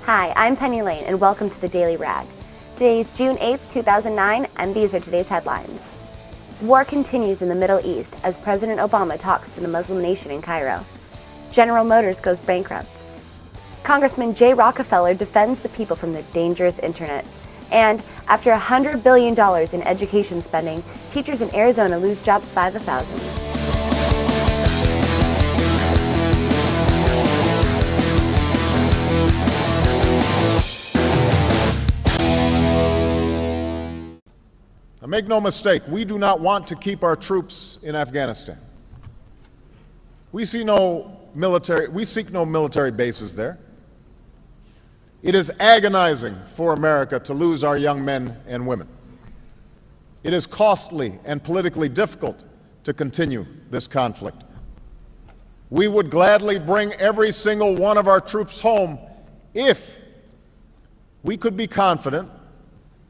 Hi, I'm Penny Lane, and welcome to the Daily Rag. Today is June 8th, 2009, and these are today's headlines. The war continues in the Middle East as President Obama talks to the Muslim nation in Cairo. General Motors goes bankrupt. Congressman Jay Rockefeller defends the people from the dangerous internet. And after $100 billion in education spending, teachers in Arizona lose jobs by the thousands. Now, make no mistake, we do not want to keep our troops in Afghanistan. We seek no military bases there. It is agonizing for America to lose our young men and women. It is costly and politically difficult to continue this conflict. We would gladly bring every single one of our troops home if we could be confident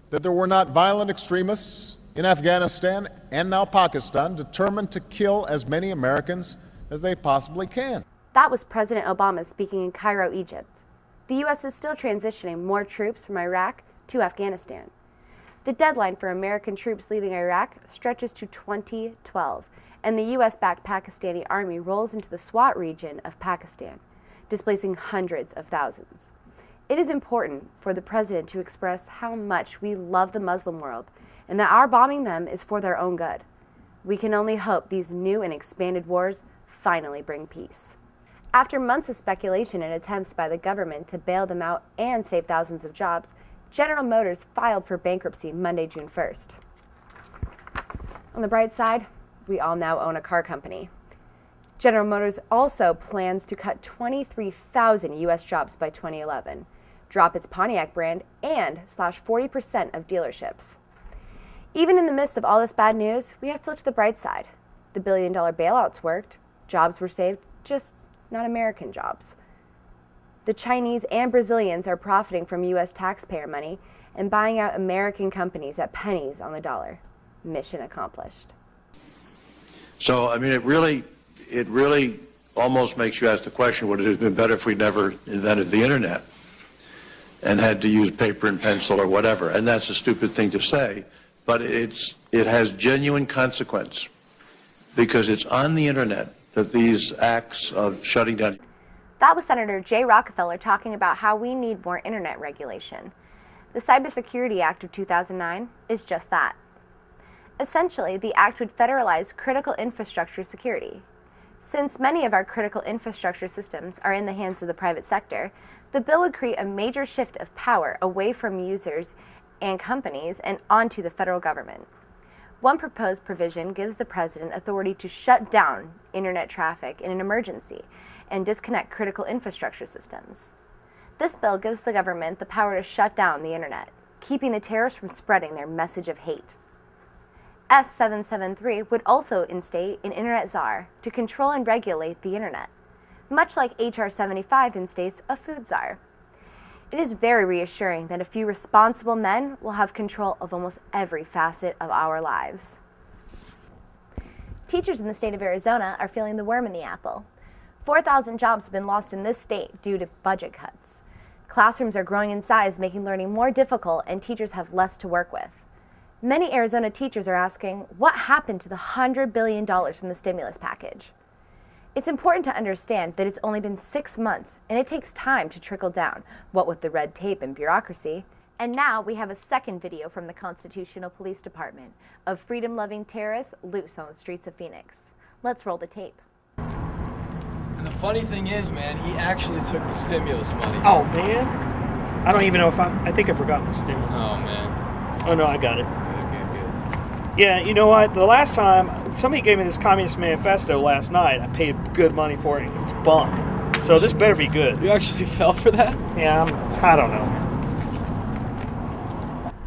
that there were not violent extremists in Afghanistan and now Pakistan determined to kill as many Americans as they possibly can. That was President Obama speaking in Cairo, Egypt. The U.S. is still transitioning more troops from Iraq to Afghanistan. The deadline for American troops leaving Iraq stretches to 2012, and the U.S.-backed Pakistani army rolls into the Swat region of Pakistan, displacing hundreds of thousands. It is important for the president to express how much we love the Muslim world and that our bombing them is for their own good. We can only hope these new and expanded wars finally bring peace. After months of speculation and attempts by the government to bail them out and save thousands of jobs, General Motors filed for bankruptcy Monday, June 1st. On the bright side, we all now own a car company. General Motors also plans to cut 23,000 U.S. jobs by 2011, drop its Pontiac brand, and slash 40% of dealerships. Even in the midst of all this bad news, we have to look to the bright side. The billion-dollar bailouts worked, jobs were saved, just not American jobs. The Chinese and Brazilians are profiting from U.S. taxpayer money and buying out American companies at pennies on the dollar. Mission accomplished. So, I mean, it really almost makes you ask the question, would it have been better if we never invented the internet and had to use paper and pencil or whatever? And that's a stupid thing to say, but it has genuine consequence because it's on the internet that these acts of shutting down. That was Senator Jay Rockefeller talking about how we need more internet regulation. The Cybersecurity Act of 2009 is just that. Essentially, the act would federalize critical infrastructure security. Since many of our critical infrastructure systems are in the hands of the private sector, the bill would create a major shift of power away from users and companies and onto the federal government. One proposed provision gives the president authority to shut down internet traffic in an emergency and disconnect critical infrastructure systems. This bill gives the government the power to shut down the internet, keeping the terrorists from spreading their message of hate. S773 would also instate an internet czar to control and regulate the internet, much like HR 75 instates a food czar. It is very reassuring that a few responsible men will have control of almost every facet of our lives. Teachers in the state of Arizona are feeling the worm in the apple. 4,000 jobs have been lost in this state due to budget cuts. Classrooms are growing in size, making learning more difficult, and teachers have less to work with. Many Arizona teachers are asking, what happened to the $100 billion from the stimulus package? It's important to understand that it's only been 6 months, and it takes time to trickle down, what with the red tape and bureaucracy. And now we have a second video from the Constitutional Police Department of freedom-loving terrorists loose on the streets of Phoenix. Let's roll the tape. And the funny thing is, man, he actually took the stimulus money. Oh, man. I don't even know if I think I forgot the stimulus. Oh, man. Oh, no, I got it. Good. Yeah, you know what? The last time, somebody gave me this Communist Manifesto last night. I paid good money for it. It's bunk. So this better be good. You actually fell for that? Yeah, I don't know.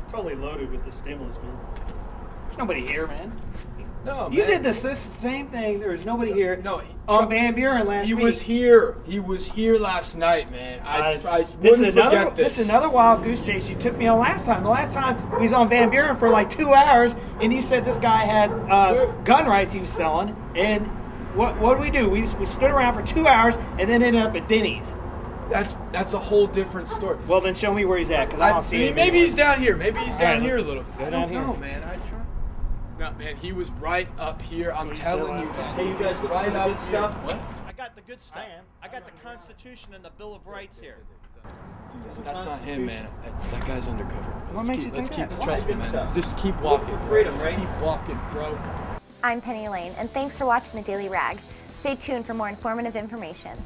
Totally loaded with the stimulus bill. There's nobody here, man. No, You man. did this same thing. There was nobody here. No, On Van Buren last he week. was here. He was here last night, man. I This wouldn't forget this is another wild goose chase you took me on last time. The last time we was on Van Buren for like 2 hours, and you said this guy had gun rights he was selling. And what did we do? We stood around for 2 hours and then ended up at Denny's. That's a whole different story. Well, then show me where he's at, because I don't see him. Maybe he's down here. Maybe he's down right, here a let's little bit. go I down don't know, here. man. No, man, he was right up here. I'm you said telling you, last man. time. Hey, you guys looking right for the up good here. stuff? What? I got the good stuff. I am. I got the Constitution and the Bill of Rights here. That's not him, man. That guy's undercover. What makes you think that? Trust me, Good man. stuff. Just keep walking. Freedom, right? Keep walking, bro. I'm Penny Lane, and thanks for watching the Daily Rag. Stay tuned for more informative information.